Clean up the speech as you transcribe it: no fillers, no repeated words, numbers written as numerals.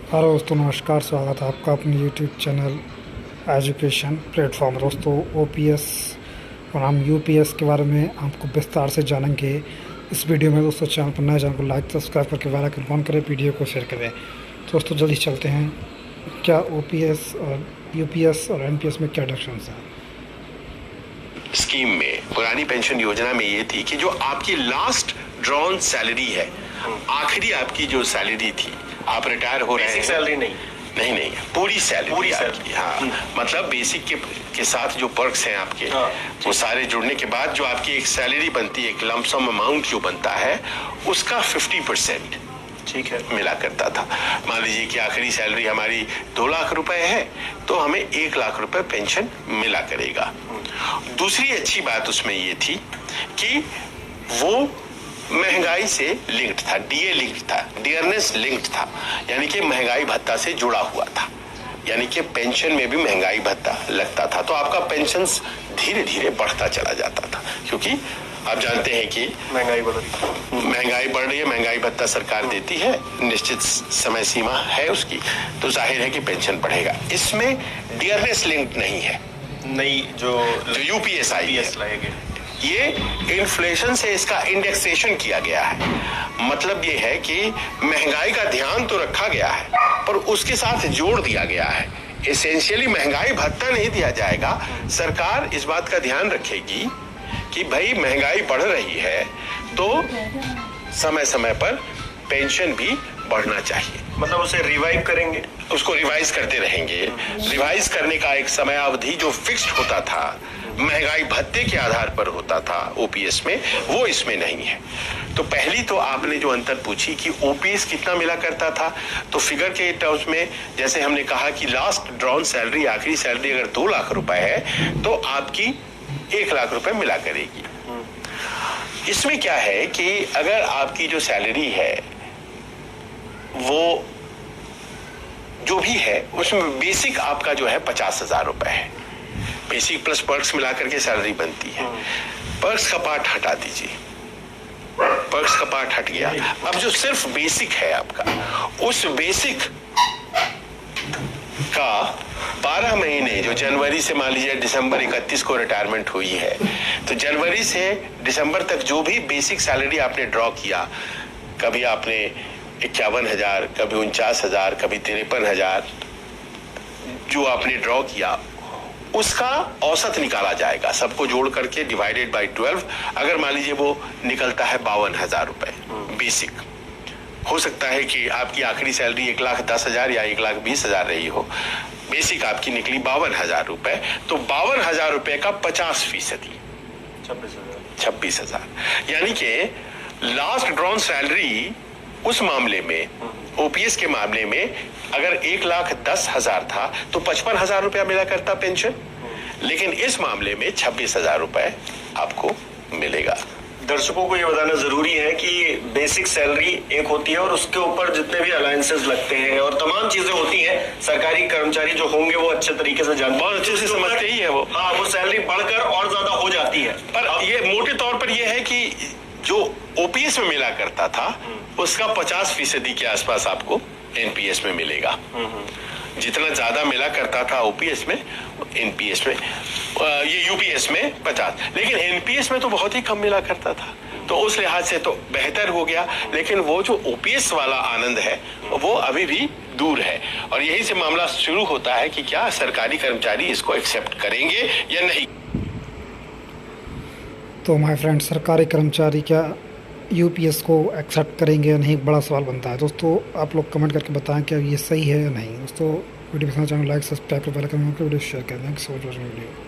Hello दोस्तों, नमस्कार। स्वागत है आपका अपने यूट्यूब चैनल एजुकेशन प्लेटफॉर्म। दोस्तों, ओपीएस और हम यूपीएस के बारे में आपको विस्तार से जानेंगे इस वीडियो में। दोस्तों, चैनल पर नए, चैनल को लाइक सब्सक्राइब करके बेल आइकन ऑन करें, वीडियो को शेयर करें। दोस्तों, जल्दी चलते हैं। क्या ओपीएस और यूपीएस और एनपीएस में क्या डिफरेंस है? स्कीम में, पुरानी पेंशन योजना में ये थी कि जो आपकी लास्ट ड्रॉन सैलरी है, आखिरी आपकी जो सैलरी थी, आप रिटायर हो रहे हैं, सैलरी नहीं, पूरी सैलरी आपकी। हाँ, मतलब बेसिक के साथ जो पर्क्स हैं आपके, वो सारे जुड़ने के बाद जो आपकी एक सैलरी बनती है, एक लमसम अमाउंट जो बनता है, उसका 50% ठीक है मिला करता था। मान लीजिए कि आखिरी सैलरी हमारी 2 लाख रुपए है, तो हमें 1 लाख रुपए पेंशन मिला करेगा। दूसरी अच्छी बात उसमें ये थी कि वो महंगाई से लिंक्ड था, डीए लिंक्ड था, डियरनेस लिंक्ड था, यानी कि महंगाई भत्ता से जुड़ा हुआ था। यानी कि पेंशन में भी महंगाई भत्ता लगता था, तो आपका पेंशन धीरे धीरे बढ़ता चला जाता था। क्योंकि आप जानते हैं कि महंगाई बढ़ रही है, महंगाई भत्ता सरकार देती है, निश्चित समय सीमा है उसकी, तो जाहिर है कि पेंशन बढ़ेगा। इसमें डियरनेस लिंक्ड नहीं है। नई जो यूपीएस आई है, ये इन्फ्लेशन से इसका इंडेक्सेशन किया गया है। मतलब ये है कि महंगाई का ध्यान तो रखा गया है, पर उसके साथ जोड़ दिया गया है। एसेंशियली महंगाई भत्ता नहीं दिया जाएगा। सरकार इस बात का ध्यान रखेगी कि भाई महंगाई बढ़ रही है, तो समय समय पर पेंशन भी बढ़ना चाहिए। मतलब उसे रिवाइव करेंगे, उसको रिवाइज करते रहेंगे। रिवाइज करने का एक समय अवधि जो फिक्स्ड होता था, महंगाई भत्ते के आधार पर होता था ओपीएस में, वो इसमें नहीं है। तो पहली तो आपने जो अंतर पूछी कि ओपीएस कितना मिला करता था, तो फिगर के टर्म्स में जैसे हमने कहा कि लास्ट ड्रॉन सैलरी, आखिरी सैलरी अगर 2 लाख रुपए है, तो आपकी 1 लाख रुपए मिला करेगी। इसमें क्या है कि अगर आपकी जो सैलरी है वो जो भी है, उसमें बेसिक आपका जो है 50,000 रुपए है। बेसिक प्लस पर्क्स मिलाकर के सैलरी बनती है। पर्क्स का पार्ट हटा दीजिए, पर्क्स का पार्ट हट गया। अब जो सिर्फ बेसिक है आपका, उस बेसिक का 12 महीने, जो जनवरी से मान लीजिए दिसंबर 31 को रिटायरमेंट हुई है, तो जनवरी से दिसंबर तक जो भी बेसिक सैलरी आपने ड्रॉ किया, कभी आपने 51,000, कभी 49,000, कभी 53,000 जो आपने ड्रॉ किया, उसका औसत निकाला जाएगा, सबको जोड़ करके डिवाइडेड बाय 12। अगर मान लीजिए वो निकलता है 52,000 रुपए बेसिक, हो सकता है कि आपकी आखिरी सैलरी 1,10,000 या 1,20,000 रही हो, बेसिक आपकी निकली 52,000 रुपए, तो 52,000 रुपए का 50%, 26,000। यानी कि लास्ट ड्रॉन सैलरी उस मामले में, ओपीएस के मामले में, अगर 1,10,000 था तो 55,000 रुपया मिला करता पेंशन, लेकिन इस मामले में 26,000 रुपए आपको मिलेगा। दर्शकों को ये बताना जरूरी है कि बेसिक सैलरी एक होती है और उसके ऊपर जितने भी अलायंसेस लगते हैं और तमाम चीजें होती हैं, सरकारी कर्मचारी जो होंगे वो अच्छे तरीके से जानते, बहुत अच्छे से समझते ही है वो। हाँ, वो सैलरी बढ़कर और ज्यादा हो जाती है। पर ये मोटे तौर पर यह है कि जो ओपीएस में मिला करता था, उसका 50% के आसपास आपको एनपीएस में मिलेगा। जितना ज्यादा मिला करता था ओपीएस में, एनपीएस में, ये यूपीएस में 50, लेकिन एनपीएस में तो बहुत ही कम मिला करता था। तो उस लिहाज से तो बेहतर हो गया, लेकिन वो जो ओपीएस वाला आनंद है वो अभी भी दूर है। और यही से मामला शुरू होता है कि क्या सरकारी कर्मचारी इसको एक्सेप्ट करेंगे या नहीं। तो माय फ्रेंड, सरकारी कर्मचारी क्या यूपीएस को एक्सेप्ट करेंगे या नहीं, बड़ा सवाल बनता है। दोस्तों, आप लोग कमेंट करके बताएं कि ये सही है या नहीं। दोस्तों, वीडियो पसंद, चैनल लाइक सब्सक्राइब कर बेल आइकन ऑन करके वीडियो शेयर कर दें। Thank you so much for watching video.